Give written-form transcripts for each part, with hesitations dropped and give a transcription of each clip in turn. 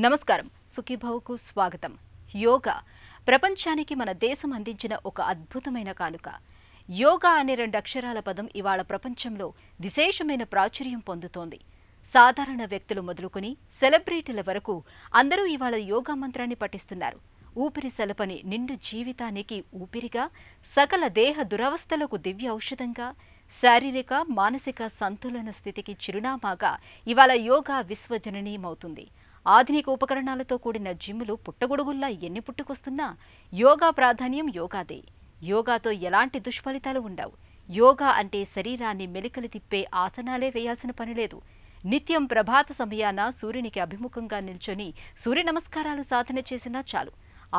నమస్కారం. సుఖీభవకు స్వాగతం. యోగా ప్రపంచానికి మన దేశం అందించిన ఒక అద్భుతమైన కానుక. యోగా అనే 2 అక్షరాల పదం ఇవాళ ప్రపంచంలో విశేషమైన ప్రాచుర్యం పొందుతోంది. సాధారణ వ్యక్తులు మొదలుకొని సెలబ్రిటీల వరకు అందరూ ఇవాళ యోగా మంత్రాన్ని పఠిస్తున్నారు. ఊపిరి సలపని నిండు జీవితానికి ఊపిరిగా, సకల దేహ దురవస్థలకు దివ్య ఔషధంగా, శారీరక మానసిక సంతులన స్థితికి చిరునామాగా ఇవాళ యోగా విశ్వజననీయమవుతుంది. ఆధునిక ఉపకరణాలతో కూడిన జిమ్ములు పుట్టగొడుగుల్లా ఎన్ని పుట్టుకొస్తున్నా యోగా ప్రాధాన్యం యోగాదే. యోగాతో ఎలాంటి దుష్ఫలితాలు ఉండవు. యోగా అంటే శరీరాన్ని మెలికలు తిప్పే ఆసనాలే వేయాల్సిన పనిలేదు. నిత్యం ప్రభాత సమయాన సూర్యునికి అభిముఖంగా నిల్చొని సూర్య నమస్కారాలు సాధన చేసినా చాలు,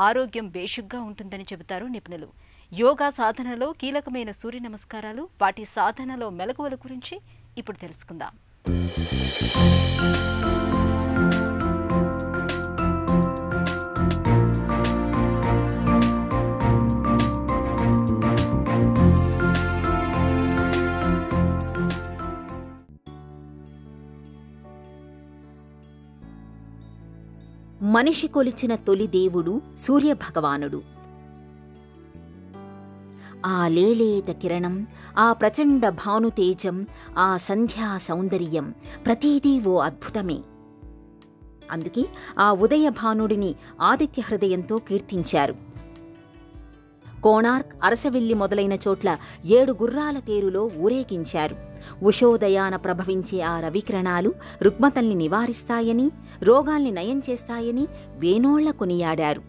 ఆరోగ్యం బేషుగ్గా ఉంటుందని చెబుతారు నిపుణులు. యోగా సాధనలో కీలకమైన సూర్య నమస్కారాలు, వాటి సాధనలో మెలకువల గురించి ఇప్పుడు తెలుసుకుందాం. మనిషి కొలిచిన తొలి దేవుడు సూర్యభగవానుడు. ఆ లేలేత కిరణం, ఆ ప్రచండ భానుతేజం, ఆ సంధ్యా సౌందర్యం ప్రతీదీ ఓ అద్భుతమే. అందుకే ఆ ఉదయ భానుడిని ఆదిత్య హృదయంతో కీర్తించారు. కోణార్క్, అరసవిల్లి మొదలైన చోట్ల 7 గుర్రాల తేరులో ఊరేగించారు. ఉషోదయాన ప్రభవించే ఆ రవికిరణాలు రుగ్మతల్ని నివారిస్తాయని, రోగాల్ని నయం చేస్తాయని వేనోళ్ల కొనియాడారు.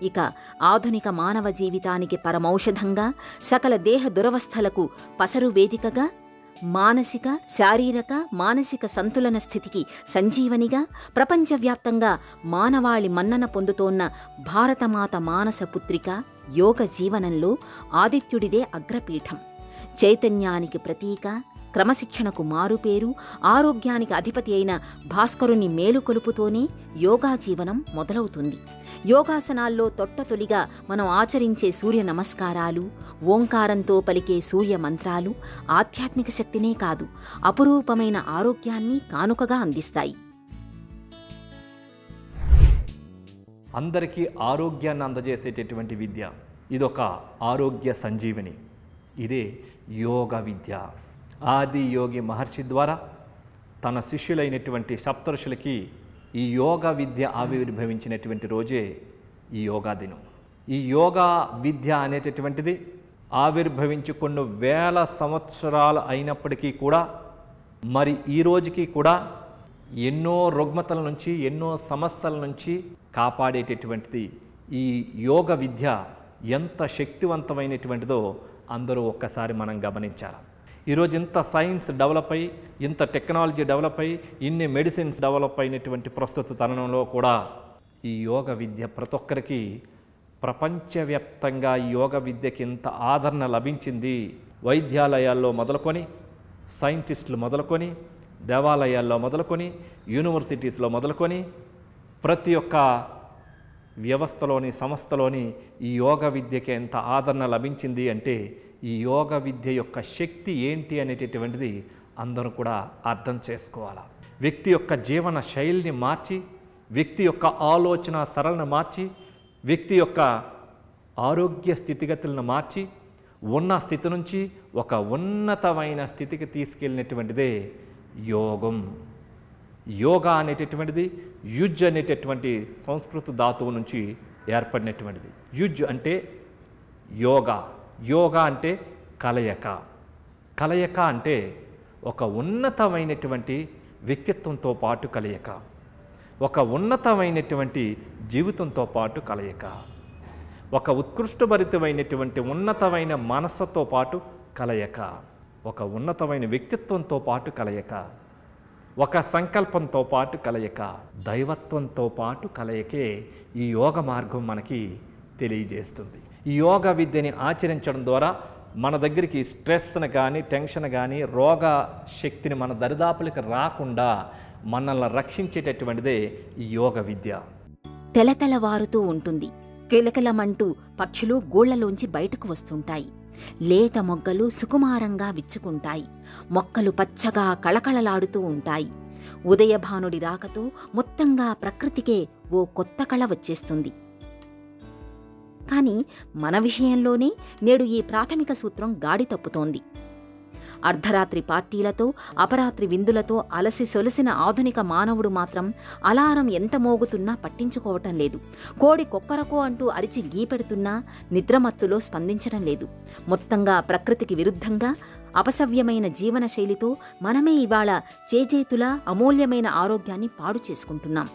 ఇక ఆధునిక మానవ జీవితానికి పరమౌషధంగా, సకల దేహ దురవస్థలకు పసరు వేదికగా, మానసిక శారీరక మానసిక సంతులన స్థితికి సంజీవనిగా ప్రపంచవ్యాప్తంగా మానవాళి మన్నన పొందుతోన్న భారతమాత మానస పుత్రిక యోగ జీవనంలో ఆదిత్యుడిదే అగ్రపీఠం. చైతన్యానికి ప్రతీక, క్రమశిక్షణకు మారుపేరు, ఆరోగ్యానికి అధిపతి అయిన భాస్కరుని మేలుకొలుపుతోనే యోగా జీవనం మొదలవుతుంది. యోగాసనాల్లో తొట్టతొలిగా మనం ఆచరించే సూర్య నమస్కారాలు, ఓంకారంతో పలికే సూర్య మంత్రాలు ఆధ్యాత్మిక శక్తినే కాదు, అపురూపమైన ఆరోగ్యాన్ని కానుకగా అందిస్తాయి. అందరికీ ఆరోగ్యాన్ని అందజేసేటటువంటి విద్య, ఇదొక ఆరోగ్య సంజీవని. ఇదే యోగ విద్య. ఆది యోగి మహర్షి ద్వారా తన శిష్యులైనటువంటి సప్తఋషులకి ఈ యోగ విద్య ఆవిర్భవించినటువంటి రోజే ఈ యోగా దినం. ఈ యోగా విద్య అనేటటువంటిది ఆవిర్భవించి కొన్ని వేల సంవత్సరాలు అయినప్పటికీ కూడా మరి ఈ రోజుకి కూడా ఎన్నో రుగ్మతల నుంచి, ఎన్నో సమస్యల నుంచి కాపాడేటటువంటిది ఈ యోగ విద్య ఎంత శక్తివంతమైనటువంటిదో అందరూ ఒక్కసారి మనం గమనించాలి. ఈరోజు ఇంత సైన్స్ డెవలప్ అయ్యి, ఇంత టెక్నాలజీ డెవలప్ అయ్యి, ఇన్ని మెడిసిన్స్ డెవలప్ అయినటువంటి ప్రస్తుత తరుణంలో కూడా ఈ యోగ విద్య ప్రతి ఒక్కరికి ప్రపంచవ్యాప్తంగా ఈ యోగ విద్యకి ఇంత ఆదరణ లభించింది. వైద్యాలయాల్లో మొదలుకొని, సైంటిస్టులు మొదలుకొని, దేవాలయాల్లో మొదలుకొని, యూనివర్సిటీస్లో మొదలుకొని ప్రతి ఒక్క వ్యవస్థలోని, సంస్థలోని ఈ యోగ విద్యకి ఎంత ఆదరణ లభించింది అంటే ఈ యోగ విద్య యొక్క శక్తి ఏంటి అనేటటువంటిది అందరూ కూడా అర్థం చేసుకోవాలి. వ్యక్తి యొక్క జీవన శైలిని మార్చి, వ్యక్తి యొక్క ఆలోచన సరళను మార్చి, వ్యక్తి యొక్క ఆరోగ్య స్థితిగతులను మార్చి, ఉన్న స్థితి నుంచి ఒక ఉన్నతమైన స్థితికి తీసుకెళ్ళినటువంటిదే యోగం. యోగా అనేటటువంటిది యుజ్ అనేటటువంటి సంస్కృత ధాతువు నుంచి ఏర్పడినటువంటిది. యుజ్ అంటే యోగా, యోగా అంటే కలయిక, కలయిక అంటే ఒక ఉన్నతమైనటువంటి వ్యక్తిత్వంతో పాటు కలయిక, ఒక ఉన్నతమైనటువంటి జీవితంతో పాటు కలయిక, ఒక ఉత్కృష్టభరితమైనటువంటి ఉన్నతమైన మనస్సుతో పాటు కలయిక, ఒక ఉన్నతమైన వ్యక్తిత్వంతో పాటు కలయిక, ఒక సంకల్పంతో పాటు కలయిక, దైవత్వంతో పాటు కలయికే ఈ యోగ మార్గం మనకి తెలియజేస్తుంది. ఈ యోగ విద్యని ఆచరించడం ద్వారా మన దగ్గరికి స్ట్రెస్ని కానీ, టెన్షన్ కానీ, రోగ శక్తిని మన దరిదాపులకు రాకుండా మనల్ని రక్షించేటటువంటిదే ఈ యోగ విద్య. తెలతెలవారుతూ ఉంటుంది. కిలకిలమంటూ పక్షులు గూళ్లలోంచి బయటకు వస్తుంటాయి. లేత మొగ్గలు సుకుమారంగా విచ్చుకుంటాయి. మొక్కలు పచ్చగా కళకళలాడుతూ ఉంటాయి. ఉదయభానుడి రాకతో మొత్తంగా ప్రకృతికే ఓ కొత్త కళ వచ్చేస్తుంది. కానీ మన విషయంలోనే నేడు ఈ ప్రాథమిక సూత్రం గాడి తప్పుతోంది. అర్ధరాత్రి పార్టీలతో, అపరాత్రి విందులతో అలసి సొలసిన ఆధునిక మానవుడు మాత్రం అలారం ఎంత మోగుతున్నా పట్టించుకోవటం లేదు. కోడి కొక్కరకో అంటూ అరిచి గీపెడుతున్నా నిద్రమత్తులో స్పందించడం లేదు. మొత్తంగా ప్రకృతికి విరుద్ధంగా అపసవ్యమైన జీవన శైలితో మనమే ఇవాళ చేజేతులా అమూల్యమైన ఆరోగ్యాన్ని పాడు చేసుకుంటున్నాం.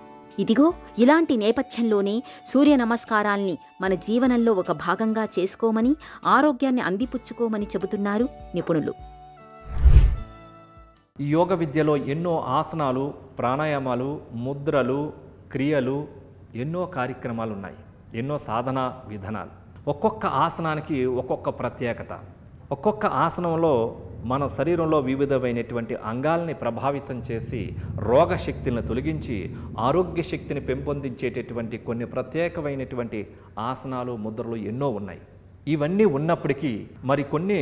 ఇదిగో ఇలాంటి నేపథ్యంలోనే సూర్య నమస్కారాల్ని మన జీవనంలో ఒక భాగంగా చేసుకోమని, ఆరోగ్యాన్ని అందిపుచ్చుకోమని చెబుతున్నారు నిపుణులు. ఈ యోగ విద్యలో ఎన్నో ఆసనాలు, ప్రాణాయామాలు, ముద్రలు, క్రియలు, ఎన్నో కార్యక్రమాలు ఉన్నాయి. ఎన్నో సాధనా విధానాలు. ఒక్కొక్క ఆసనానికి ఒక్కొక్క ప్రత్యేకత. ఒక్కొక్క ఆసనంలో మన శరీరంలో వివిధమైనటువంటి అంగాల్ని ప్రభావితం చేసి రోగశక్తిని తొలగించి ఆరోగ్య శక్తిని పెంపొందించేటటువంటి కొన్ని ప్రత్యేకమైనటువంటి ఆసనాలు, ముద్రలు ఎన్నో ఉన్నాయి. ఇవన్నీ ఉన్నప్పటికీ మరికొన్ని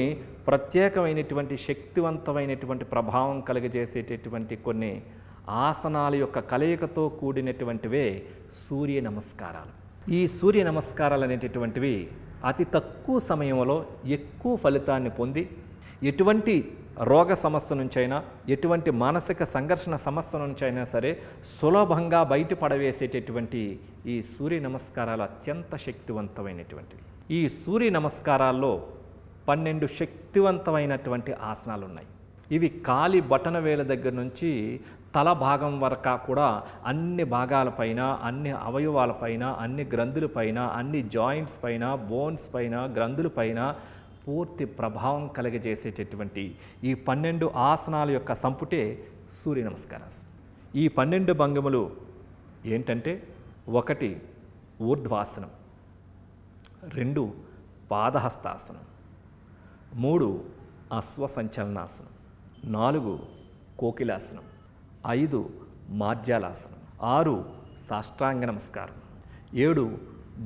ప్రత్యేకమైనటువంటి శక్తివంతమైనటువంటి ప్రభావం కలుగజేసేటటువంటి కొన్ని ఆసనాల యొక్క కలయికతో కూడినటువంటివే సూర్య నమస్కారాలు. ఈ సూర్య నమస్కారాలు అనేటటువంటివి అతి తక్కువ సమయంలో ఎక్కువ ఫలితాన్ని పొంది ఎటువంటి రోగ సమస్య నుంచైనా, ఎటువంటి మానసిక సంఘర్షణ సమస్య నుంచైనా సరే సులభంగా బయటపడవేసేటటువంటి ఈ సూర్య నమస్కారాలు అత్యంత శక్తివంతమైనటువంటివి. ఈ సూర్య నమస్కారాల్లో 12 శక్తివంతమైనటువంటి ఆసనాలు ఉన్నాయి. ఇవి కాలి బటన వేల దగ్గర నుంచి తల భాగం వరకు కూడా అన్ని భాగాలపైన, అన్ని అవయవాలపైన, అన్ని గ్రంథులపైన, అన్ని జాయింట్స్ పైన, బోన్స్ పైన, గ్రంథులపైన పూర్తి ప్రభావం కలగజేసేటటువంటి ఈ 12 ఆసనాల యొక్క సంపుటే సూర్య నమస్కారాలు. ఈ 12 భంగిమలు ఏంటంటే 1 ఊర్ధ్వాసనం, 2 పాదహస్తాసనం, 3 అశ్వసంచలనాసనం, 4 కోకిలాసనం, 5 మార్జాలాసనం, 6 సాష్టాంగ నమస్కారం, 7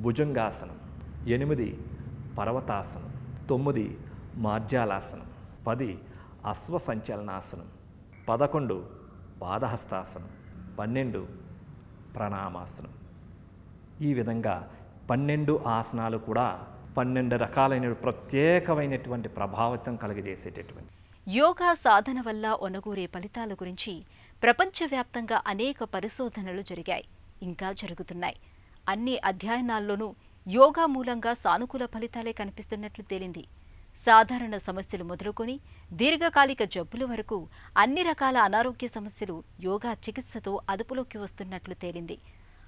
భుజంగాసనం, 8 పర్వతాసనం, 9 మార్జాలాసనం, 10 అశ్వసంచలనాసనం, 11 పాదహస్తాసనం, 12 ప్రణామాసనం. ఈ విధంగా 12 ఆసనాలు కూడా 12 రకాలైన ప్రత్యేకమైనటువంటి ప్రభావితం కలుగజేసేటటువంటి. యోగా సాధన వల్ల ఒనగూరే ఫలితాల గురించి ప్రపంచవ్యాప్తంగా అనేక పరిశోధనలు జరిగాయి, ఇంకా జరుగుతున్నాయి. అన్ని అధ్యయనాల్లోనూ యోగా మూలంగా సానుకూల ఫలితాలే కనిపిస్తున్నట్లు తేలింది. సాధారణ సమస్యలు మొదలుకొని దీర్ఘకాలిక జబ్బుల వరకు అన్ని రకాల అనారోగ్య సమస్యలు యోగా చికిత్సతో అదుపులోకి వస్తున్నట్లు తేలింది.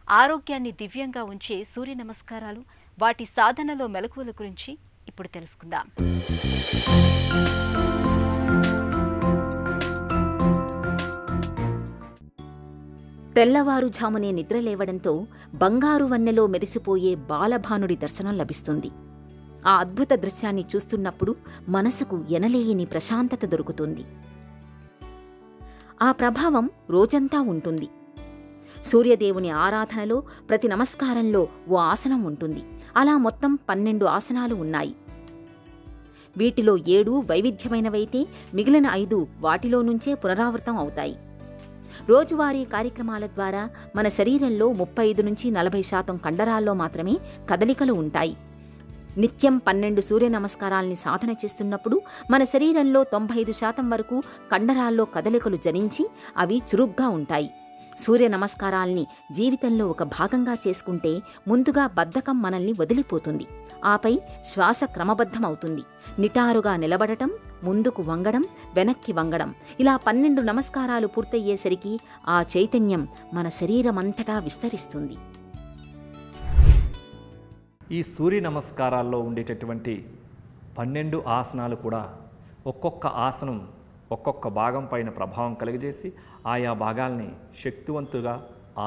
ఆరోగ్యాన్ని దివ్యంగా ఉంచే సూర్య నమస్కారాలు, వాటి సాధనలో మెలకువల గురించి ఇప్పుడు తెలుసుకుందాం. తెల్లవారుఝామునే నిద్రలేవడంతో బంగారు వన్నెలో మెరిసిపోయే బాలభానుడి దర్శనం లభిస్తుంది. ఆ అద్భుత దృశ్యాన్ని చూస్తున్నప్పుడు మనసుకు ఎనలేని ప్రశాంతత దొరుకుతుంది. ఆ ప్రభావం రోజంతా ఉంటుంది. సూర్యదేవుని ఆరాధనలో ప్రతి నమస్కారంలో ఓ ఆసనం ఉంటుంది. అలా మొత్తం 12 ఆసనాలు ఉన్నాయి. వీటిలో 7 వైవిధ్యమైనవైతే మిగిలిన 5 వాటిలో నుంచే పునరావృతం అవుతాయి. రోజువారీ కార్యక్రమాల ద్వారా మన శరీరంలో 35 నుంచి 40% కండరాల్లో మాత్రమే కదలికలు ఉంటాయి. నిత్యం 12 సూర్య నమస్కారాల్ని సాధన చేస్తున్నప్పుడు మన శరీరంలో 95% వరకు కండరాల్లో కదలికలు జరించి అవి చురుగ్గా ఉంటాయి. సూర్య నమస్కారాల్ని జీవితంలో ఒక భాగంగా చేసుకుంటే ముందుగా బద్ధకం మనల్ని వదిలిపోతుంది. ఆపై శ్వాస క్రమబద్ధమవుతుంది. నిటారుగా నిలబడటం, ముందుకు వంగడం, వెనక్కి వంగడం, ఇలా 12 నమస్కారాలు పూర్తయ్యేసరికి ఆ చైతన్యం మన శరీరమంతటా విస్తరిస్తుంది. ఈ సూర్య నమస్కారాల్లో ఉండేటటువంటి 12 ఆసనాలు కూడా ఒక్కొక్క ఆసనం ఒక్కొక్క భాగం పైన ప్రభావం కలిగజేసి ఆయా భాగాల్ని శక్తివంతుగా,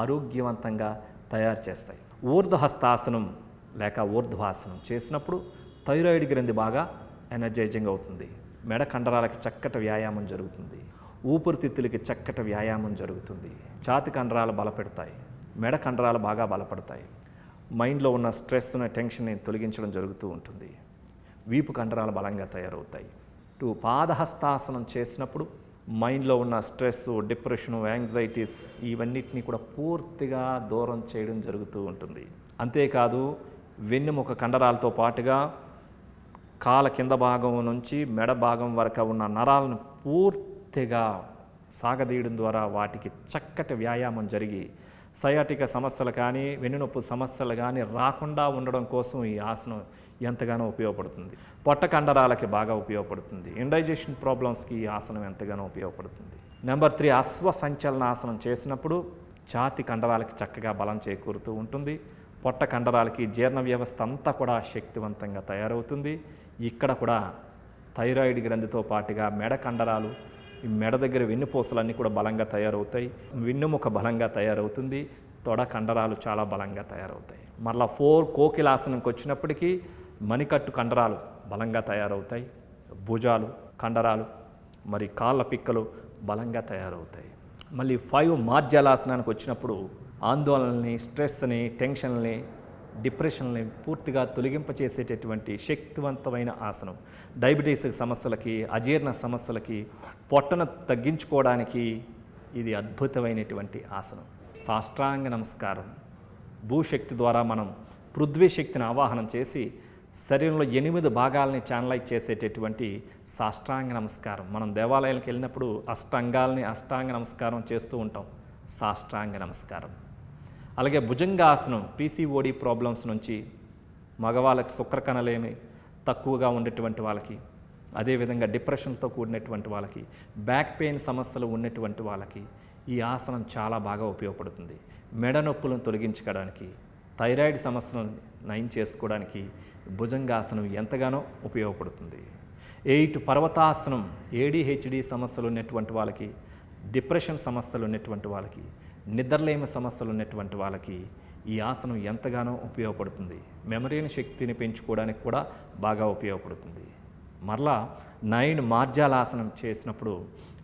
ఆరోగ్యవంతంగా తయారు చేస్తాయి. ఊర్ధ్వహస్తాసనం లేక ఊర్ధ్వాసనం చేసినప్పుడు థైరాయిడ్ గ్రంథి బాగా ఎనర్జైజింగ్ అవుతుంది. మెడ కండరాలకి చక్కటి వ్యాయామం జరుగుతుంది. ఊపిరితిత్తులకి చక్కటి వ్యాయామం జరుగుతుంది. ఛాతి కండరాలు బలపెడతాయి. మెడ కండరాలు బాగా బలపడతాయి. మైండ్లో ఉన్న స్ట్రెస్ను, టెన్షన్ని తొలగించడం జరుగుతూ ఉంటుంది. వీపు కండరాలు బలంగా తయారవుతాయి. పాదహస్తాసనం చేసినప్పుడు మైండ్లో ఉన్న స్ట్రెస్, డిప్రెషను, యాంగ్జైటీస్ ఇవన్నిటిని కూడా పూర్తిగా దూరం చేయడం జరుగుతూ ఉంటుంది. అంతేకాదు వెన్నెముక కండరాలతో పాటుగా కాల కింద భాగం నుంచి మెడ భాగం వరకు ఉన్న నరాలను పూర్తిగా సాగదీయడం ద్వారా వాటికి చక్కటి వ్యాయామం జరిగి సయాటిక సమస్యలు కానీ వెన్నునొప్పి సమస్యలు కానీ రాకుండా ఉండడం కోసం ఈ ఆసనం ఎంతగానో ఉపయోగపడుతుంది. పొట్ట కండరాలకి బాగా ఉపయోగపడుతుంది. ఇండైజెషన్ ప్రాబ్లమ్స్కి ఈ ఆసనం ఎంతగానో ఉపయోగపడుతుంది. నెంబర్ 3, అశ్వ సంచలనాసనం చేసినప్పుడు ఛాతీ కండరాలకి చక్కగా బలం చేకూరుతూ ఉంటుంది. పొట్ట కండరాలకి జీర్ణ వ్యవస్థ అంతా కూడా శక్తివంతంగా తయారవుతుంది. ఇక్కడ కూడా థైరాయిడ్ గ్రంథితో పాటుగా మెడ కండరాలు, ఈ మెడ దగ్గర వెన్నుపూసలన్నీ కూడా బలంగా తయారవుతాయి. వెన్నుముక బలంగా తయారవుతుంది. తొడ కండరాలు చాలా బలంగా తయారవుతాయి. మరలా 4 కోకిలాసనంకి వచ్చినప్పటికీ మణికట్టు కండరాలు బలంగా తయారవుతాయి. భుజాలు కండరాలు మరి కాళ్ళ పిక్కలు బలంగా తయారవుతాయి. మళ్ళీ 5 మార్జాలాసనానికి వచ్చినప్పుడు ఆందోళనని, స్ట్రెస్ని, టెన్షన్ని, డిప్రెషన్ని పూర్తిగా తొలగింపచేసేటటువంటి శక్తివంతమైన ఆసనం. డయాబెటీస్ సమస్యలకి, అజీర్ణ సమస్యలకి, పొట్టను తగ్గించుకోవడానికి ఇది అద్భుతమైనటువంటి ఆసనం. సాష్టాంగ నమస్కారం. భూశక్తి ద్వారా మనం పృథ్వీ శక్తిని ఆవాహనం చేసి శరీరంలో 8 భాగాలని ఛానలైజ్ చేసేటటువంటి సాష్టాంగ నమస్కారం. మనం దేవాలయాలకు వెళ్ళినప్పుడు అష్టాంగాల్ని అష్టాంగ నమస్కారం చేస్తూ ఉంటాం. సాష్టాంగ నమస్కారం. అలాగే భుజంగాసనం. పీసీఓడి ప్రాబ్లమ్స్ నుంచి మగవాళ్ళకి శుక్రకణలేమి తక్కువగా ఉండేటువంటి వాళ్ళకి, అదేవిధంగా డిప్రెషన్తో కూడినటువంటి వాళ్ళకి, బ్యాక్ పెయిన్ సమస్యలు ఉన్నటువంటి వాళ్ళకి ఈ ఆసనం చాలా బాగా ఉపయోగపడుతుంది. మెడ నొప్పులను తొలగించుకోవడానికి, థైరాయిడ్ సమస్యలను నయం చేసుకోవడానికి భుజంగాసనం ఎంతగానో ఉపయోగపడుతుంది. 8 పర్వతాసనం. ఏడిహెచ్డి సమస్యలు ఉన్నటువంటి వాళ్ళకి, డిప్రెషన్ సమస్యలు ఉన్నటువంటి వాళ్ళకి, నిద్రలేమి సమస్యలు ఉన్నటువంటి వాళ్ళకి ఈ ఆసనం ఎంతగానో ఉపయోగపడుతుంది. మెమరీని శక్తిని పెంచుకోవడానికి కూడా బాగా ఉపయోగపడుతుంది. మరలా 9 మార్జాలాసనం చేసినప్పుడు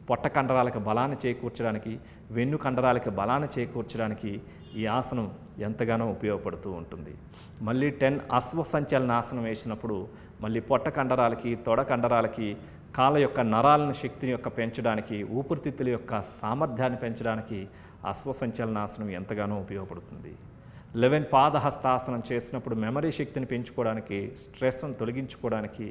పొట్ట కండరాలకు బలాన్ని చేకూర్చడానికి, వెన్ను కండరాలకి బలాన్ని చేకూర్చడానికి ఈ ఆసనం ఎంతగానో ఉపయోగపడుతూ ఉంటుంది. మళ్ళీ 10 అశ్వ సంచలనాసనం వేసినప్పుడు మళ్ళీ పొట్ట కండరాలకి, తొడ కండరాలకి, కాళ్ళ యొక్క నరాలను శక్తిని యొక్క పెంచడానికి, ఊపిరితిత్తుల యొక్క సామర్థ్యాన్ని పెంచడానికి అశ్వ సంచలనాసనం ఎంతగానో ఉపయోగపడుతుంది. 11 పాదహస్తాసనం చేసినప్పుడు మెమరీ శక్తిని పెంచుకోవడానికి, స్ట్రెస్ను తొలగించుకోవడానికి,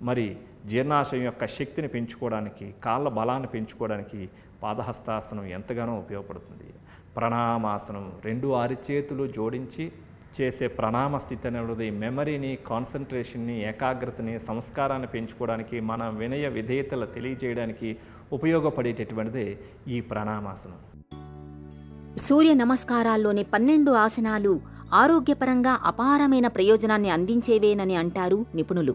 మరి జీర్ణాశయం యొక్క శక్తిని పెంచుకోవడానికి, కాళ్ళ బలాన్ని పెంచుకోవడానికి పాదహస్తాసనం ఎంతగానో ఉపయోగపడుతుంది. ప్రణామాసనం. 2 అరిచేతులు జోడించి చేసే ప్రణామ స్థితి అనేది మెమరీని, కాన్సన్ట్రేషన్ని, ఏకాగ్రతని, సంస్కారాన్ని పెంచుకోవడానికి, మన వినయ విధేయతలు తెలియజేయడానికి ఉపయోగపడేటటువంటిదే ఈ ప్రణామాసనం. సూర్య నమస్కారాల్లోని 12 ఆసనాలు ఆరోగ్యపరంగా అపారమైన ప్రయోజనాన్ని అందించేవేనని అంటారు నిపుణులు.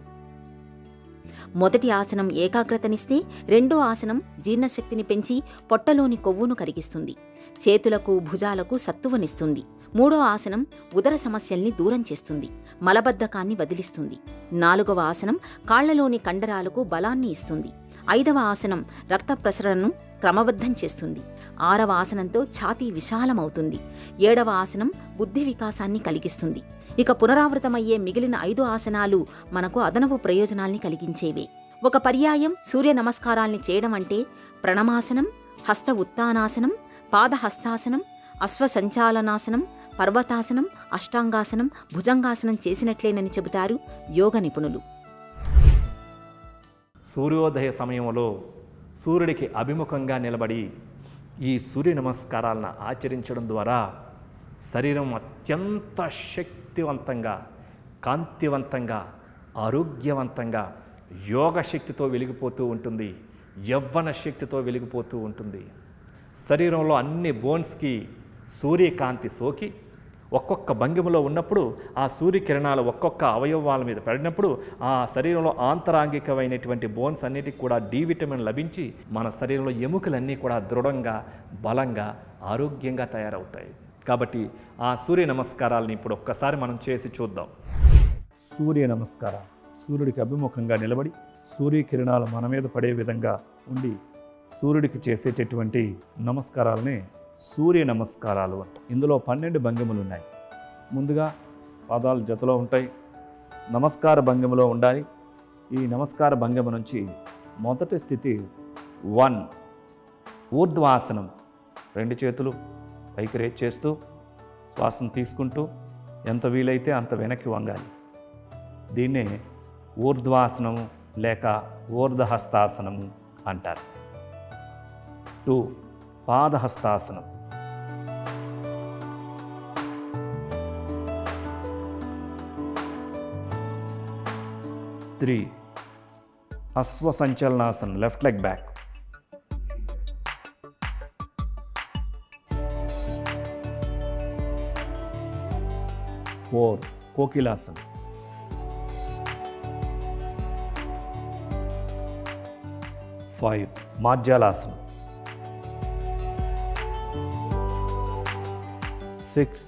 మొదటి ఆసనం ఏకాగ్రతనిస్తే, రెండో ఆసనం జీర్ణశక్తిని పెంచి పొట్టలోని కొవ్వును కరిగిస్తుంది, చేతులకు భుజాలకు సత్తువనిస్తుంది. మూడో ఆసనం ఉదర సమస్యల్ని దూరం చేస్తుంది, మలబద్ధకాన్ని వదిలిస్తుంది. 4వ ఆసనం కాళ్లలోని కండరాలకు బలాన్ని ఇస్తుంది. 5వ ఆసనం రక్త ప్రసరణను క్రమబద్ధం చేస్తుంది. 6వ ఆసనంతో ఛాతీ విశాలమవుతుంది. 7వ ఆసనం బుద్ధి వికాసాన్ని కలిగిస్తుంది. ఇక పునరావృతమయ్యే మిగిలిన 5 ఆసనాలు మనకు అదనపు ప్రయోజనాల్ని కలిగించేవే. ఒక పర్యాయం సూర్య నమస్కారాల్ని చేయడం అంటే ప్రణమాసనం, హస్త ఉత్తానాసనం, పాదహస్తాసనం, అశ్వ సంచాలనాసనం, పర్వతాసనం, అష్టాంగాసనం, భుజంగాసనం చేసినట్లేనని చెబుతారు యోగ నిపుణులు. సూర్యోదయ సమయంలో సూర్యుడికి అభిముఖంగా నిలబడి ఈ సూర్య నమస్కారాలను ఆచరించడం ద్వారా శరీరం అత్యంత శక్తివంతంగా, కాంతివంతంగా, ఆరోగ్యవంతంగా, యోగ శక్తితో వెలిగిపోతూ ఉంటుంది, యవ్వన శక్తితో వెలిగిపోతూ ఉంటుంది. శరీరంలో అన్ని బోన్స్కి సూర్యకాంతి సోకి ఒక్కొక్క భంగిమలో ఉన్నప్పుడు ఆ సూర్యకిరణాలు ఒక్కొక్క అవయవాల మీద పడినప్పుడు ఆ శరీరంలో ఆంతరాంగికమైనటువంటి బోన్స్ అన్నిటికీ కూడా డి విటమిన్ లభించి మన శరీరంలో ఎముకలన్నీ కూడా దృఢంగా, బలంగా, ఆరోగ్యంగా తయారవుతాయి. కాబట్టి ఆ సూర్య నమస్కారాలని ఇప్పుడు ఒక్కసారి మనం చేసి చూద్దాం. సూర్య నమస్కారం. సూర్యుడికి అభిముఖంగా నిలబడి సూర్యకిరణాలు మన మీద పడే విధంగా ఉండి సూర్యుడికి చేసేటటువంటి నమస్కారాలని సూర్య నమస్కారాలు అంటారు. ఇందులో 12 భంగిమలు ఉన్నాయి. ముందుగా పాదాలు జతలో ఉంటాయి, నమస్కార భంగిమలో ఉండాలి. ఈ నమస్కార భంగిమ నుంచి మొదటి స్థితి 1 ఊర్ధ్వాసనం, 2 చేతులు పైకి రేట్ చేస్తూ శ్వాసను తీసుకుంటూ ఎంత వీలైతే అంత వెనక్కి వంగాలి. దీన్నే ఊర్ధ్వాసనము లేక ఊర్ధహస్తాసనము అంటారు. 2 పాదహస్తాసనం. 3 అశ్వసంచలనాసనం, లెఫ్ట్ లెగ్ బ్యాక్. 4 కోకిలాసనం. 5 మాధ్యాలాసనం. 6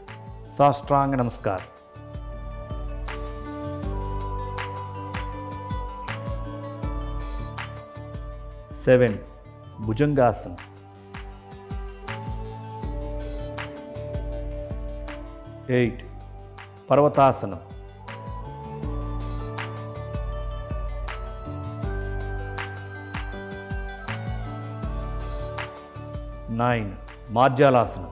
సాష్టాంగ నమస్కారం. 7 భుజంగాసనం. 8 పర్వతాసనం. 9 మాధ్యాలాసనం.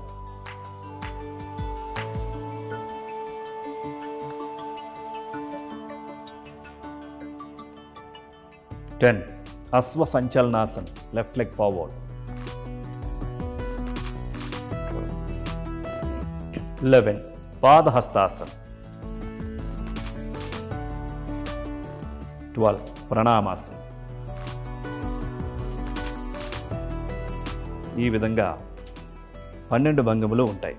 10 అశ్వ సంచలనాసనం, లెఫ్ట్ లెగ్ ఫార్వర్డ్. 11 పాదహస్తాసనం. 12 ప్రణామాసనం. ఈ విధంగా 12 భంగిమలు ఉంటాయి.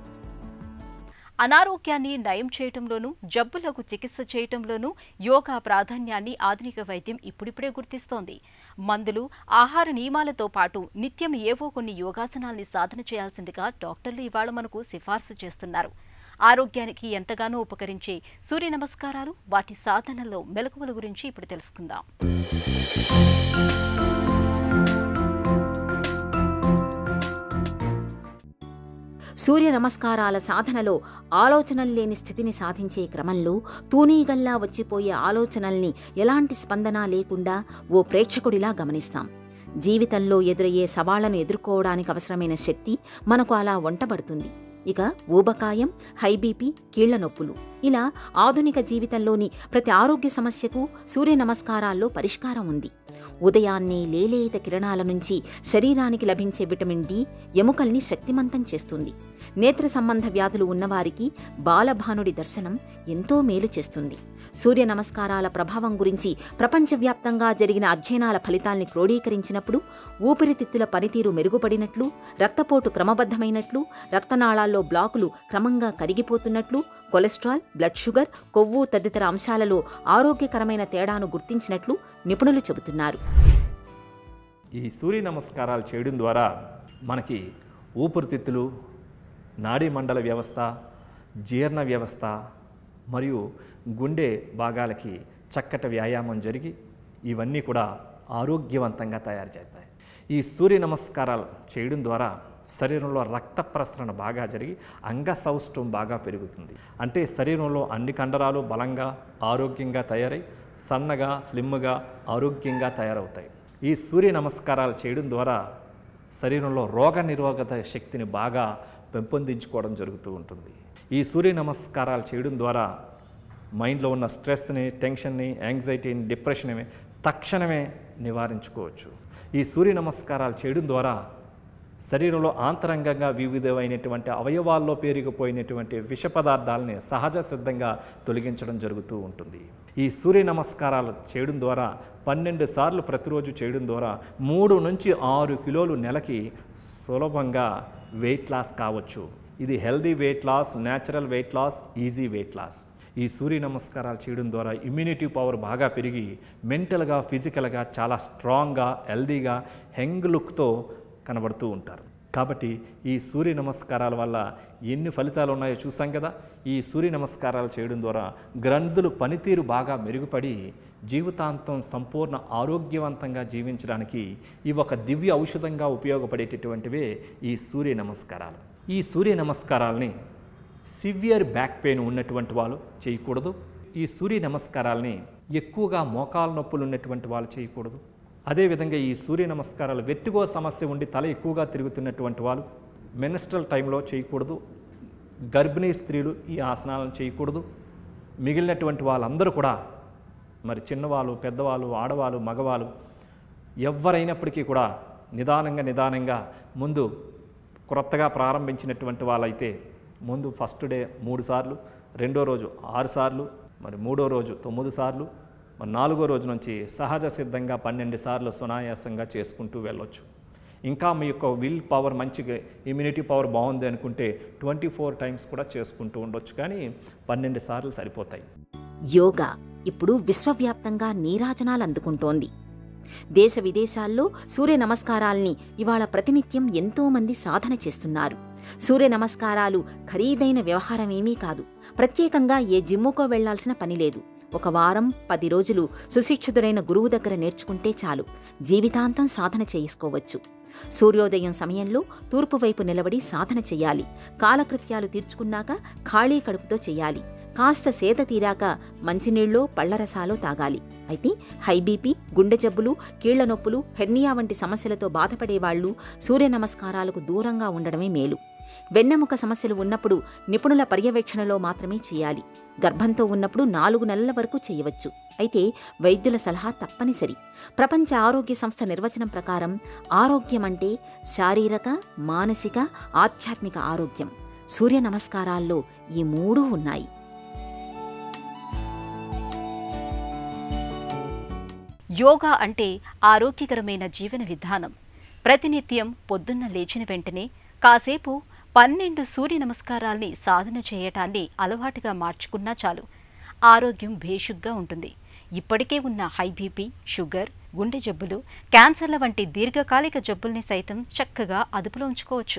అనారోగ్యాన్ని నయం చేయటంలోనూ, జబ్బులకు చికిత్స చేయటంలోనూ యోగా ప్రాధాన్యాన్ని ఆధునిక వైద్యం ఇప్పుడిప్పుడే గుర్తిస్తోంది. మందులు, ఆహార నియమాలతో పాటు నిత్యం ఏవో కొన్ని యోగాసనాల్ని సాధన చేయాల్సిందిగా డాక్టర్లు ఇవాళ మనకు సిఫార్సు చేస్తున్నారు. ఆరోగ్యానికి ఎంతగానో ఉపకరించే సూర్య నమస్కారాలు, వాటి సాధనలో మెలకువల గురించి ఇప్పుడు తెలుసుకుందాం. సూర్య నమస్కారాల సాధనలో ఆలోచనలు లేని స్థితిని సాధించే క్రమంలో తూనీగల్లా వచ్చిపోయే ఆలోచనల్ని ఎలాంటి స్పందన లేకుండా ఓ ప్రేక్షకుడిలా గమనిస్తాం. జీవితంలో ఎదురయ్యే సవాళ్లను ఎదుర్కోవడానికి అవసరమైన శక్తి మనకు అలా వంటబడుతుంది. ఇక ఊబకాయం, హైబీపీ, కీళ్ల నొప్పులు, ఇలా ఆధునిక జీవితంలోని ప్రతి ఆరోగ్య సమస్యకు సూర్య నమస్కారాల్లో పరిష్కారం ఉంది. ఉదయాన్నే లేలేత కిరణాల నుంచి శరీరానికి లభించే విటమిన్ డి ఎముకల్ని శక్తిమంతం చేస్తుంది. నేత్ర సంబంధ వ్యాధులు ఉన్నవారికి బాలభానుడి దర్శనం ఎంతో మేలు చేస్తుంది. సూర్య నమస్కారాల ప్రభావం గురించి ప్రపంచవ్యాప్తంగా జరిగిన అధ్యయనాల ఫలితాల్ని క్రోడీకరించినప్పుడు ఊపిరితిత్తుల పనితీరు మెరుగుపడినట్లు, రక్తపోటు క్రమబద్ధమైనట్లు, రక్తనాళాల్లో బ్లాకులు క్రమంగా కరిగిపోతున్నట్లు, కొలెస్ట్రాల్, బ్లడ్ షుగర్, కొవ్వు తదితర అంశాలలో ఆరోగ్యకరమైన తేడాను గుర్తించినట్లు నిపుణులు చెబుతున్నారు. ఈ సూర్య నమస్కారాలు చేయడం ద్వారా మనకి ఊపిరితిత్తులు, నాడీ మండల వ్యవస్థ, జీర్ణ వ్యవస్థ మరియు గుండె భాగాలకి చక్కటి వ్యాయామం జరిగి ఇవన్నీ కూడా ఆరోగ్యవంతంగా తయారు చేస్తాయి. ఈ సూర్య నమస్కారాలు చేయడం ద్వారా శరీరంలో రక్త ప్రసరణ బాగా జరిగి అంగ సౌష్ఠవం బాగా పెరుగుతుంది. అంటే శరీరంలో అన్ని కండరాలు బలంగా ఆరోగ్యంగా తయారై సన్నగా స్లిమ్గా ఆరోగ్యంగా తయారవుతాయి. ఈ సూర్య నమస్కారాలు చేయడం ద్వారా శరీరంలో రోగ నిరోధక శక్తిని బాగా పెంపొందించుకోవడం జరుగుతూ ఉంటుంది. ఈ సూర్య నమస్కారాలు చేయడం ద్వారా మైండ్లో ఉన్న స్ట్రెస్ని, టెన్షన్ని, యాంగ్జైటీని, డిప్రెషన్ని తక్షణమే నివారించుకోవచ్చు. ఈ సూర్య నమస్కారాలు చేయడం ద్వారా శరీరంలో ఆంతరంగంగా వివిధమైనటువంటి అవయవాల్లో పేరుకుపోయినటువంటి విష పదార్థాలని సహజ సిద్ధంగా తొలగించడం జరుగుతూ ఉంటుంది. ఈ సూర్య నమస్కారాలు చేయడం ద్వారా 12 సార్లు ప్రతిరోజు చేయడం ద్వారా 3 నుంచి 6 కిలోలు నెలకి సులభంగా వెయిట్ లాస్ కావచ్చు. ఇది healthy weight loss, natural weight loss, easy weight loss. ఈ సూర్య నమస్కారాలు చేయడం ద్వారా ఇమ్యూనిటీ పవర్ బాగా పెరిగి మెంటల్గా, ఫిజికల్గా చాలా స్ట్రాంగ్గా, హెల్దీగా, యంగ్ లుక్తో కనబడుతూ ఉంటారు. కాబట్టి ఈ సూర్య నమస్కారాల వల్ల ఎన్ని ఫలితాలు ఉన్నాయో చూసాం కదా. ఈ సూర్య నమస్కారాలు చేయడం ద్వారా గ్రంథులు పనితీరు బాగా మెరుగుపడి జీవితాంతం సంపూర్ణ ఆరోగ్యవంతంగా జీవించడానికి ఇవి ఒక దివ్య ఔషధంగా ఉపయోగపడేటటువంటివే ఈ సూర్య నమస్కారాలు. ఈ సూర్య నమస్కారాలని సివియర్ బ్యాక్ పెయిన్ ఉన్నటువంటి వాళ్ళు చేయకూడదు. ఈ సూర్య నమస్కారాలని ఎక్కువగా మోకాలు నొప్పులు ఉన్నటువంటి వాళ్ళు చేయకూడదు. అదేవిధంగా ఈ సూర్య నమస్కారాలు వెట్టిగో సమస్య ఉండి తల ఎక్కువగా తిరుగుతున్నటువంటి వాళ్ళు మెన్స్ట్రల్ టైంలో చేయకూడదు. గర్భిణీ స్త్రీలు ఈ ఆసనాలను చేయకూడదు. మిగిలినటువంటి వాళ్ళందరూ కూడా మరి చిన్నవాళ్ళు, పెద్దవాళ్ళు, ఆడవాళ్ళు, మగవాళ్ళు ఎవరైనప్పటికీ కూడా నిదానంగా ముందు క్రొత్తగా ప్రారంభించినటువంటి వాళ్ళైతే ముందు ఫస్ట్ డే 3 సార్లు, రెండో రోజు 6 సార్లు, మరి మూడో రోజు 9 సార్లు, మరి 4గో రోజు నుంచి సహజ సిద్ధంగా 12 సార్లు సునాయాసంగా చేసుకుంటూ వెళ్ళొచ్చు. ఇంకా మీ యొక్క విల్ పవర్ మంచిగా, ఇమ్యూనిటీ పవర్ బాగుంది అనుకుంటే 24 టైమ్స్ కూడా చేసుకుంటూ ఉండొచ్చు, కానీ 12 సార్లు సరిపోతాయి. యోగా ఇప్పుడు విశ్వవ్యాప్తంగా నీరాజనాలు అందుకుంటోంది. దేశ విదేశాల్లో సూర్య నమస్కారాల్ని ఇవాళ ప్రతినిత్యం ఎంతోమంది సాధన చేస్తున్నారు. సూర్య నమస్కారాలు ఖరీదైన వ్యవహారమేమీ కాదు. ప్రత్యేకంగా ఏ జిమ్ముకో వెళ్లాల్సిన పని లేదు. 1 వారం 10 రోజులు సుశిక్షితుడైన గురువు దగ్గర నేర్చుకుంటే చాలు, జీవితాంతం సాధన చేసుకోవచ్చు. సూర్యోదయం సమయంలో తూర్పు వైపు నిలబడి సాధన చెయ్యాలి. కాలకృత్యాలు తీర్చుకున్నాక ఖాళీ కడుపుతో చెయ్యాలి. కాస్త సేద తీరాక మంచినీళ్ళో పళ్లరసాలో తాగాలి. అయితే హై బీపీ, గుండె జబ్బులు, కీళ్ల నొప్పులు, హెర్నియా వంటి సమస్యలతో బాధపడేవాళ్లు సూర్య నమస్కారాలకు దూరంగా ఉండడమే మేలు. వెన్నెముక సమస్యలు ఉన్నప్పుడు నిపుణుల పర్యవేక్షణలో మాత్రమే చేయాలి. గర్భంతో ఉన్నప్పుడు 4 నెలల వరకు చేయవచ్చు. అయితే వైద్యుల సలహా తప్పనిసరి. ప్రపంచ ఆరోగ్య సంస్థ నిర్వచనం ప్రకారం ఆరోగ్యం అంటే శారీరక, మానసిక, ఆధ్యాత్మిక ఆరోగ్యం. సూర్య నమస్కారాల్లో ఈ 3 ఉన్నాయి. యోగా అంటే ఆరోగ్యకరమైన జీవన విధానం. ప్రతినిత్యం పొద్దున్న లేచిన వెంటనే కాసేపు 12 సూర్య నమస్కారాల్ని సాధన చేయటాన్ని అలవాటుగా మార్చుకున్నా చాలు, ఆరోగ్యం భేషుగ్గా ఉంటుంది. ఇప్పటికే ఉన్న హై బీపీ, షుగర్, గుండె జబ్బులు, క్యాన్సర్ల వంటి దీర్ఘకాలిక జబ్బుల్ని సైతం చక్కగా అదుపులో ఉంచుకోవచ్చు.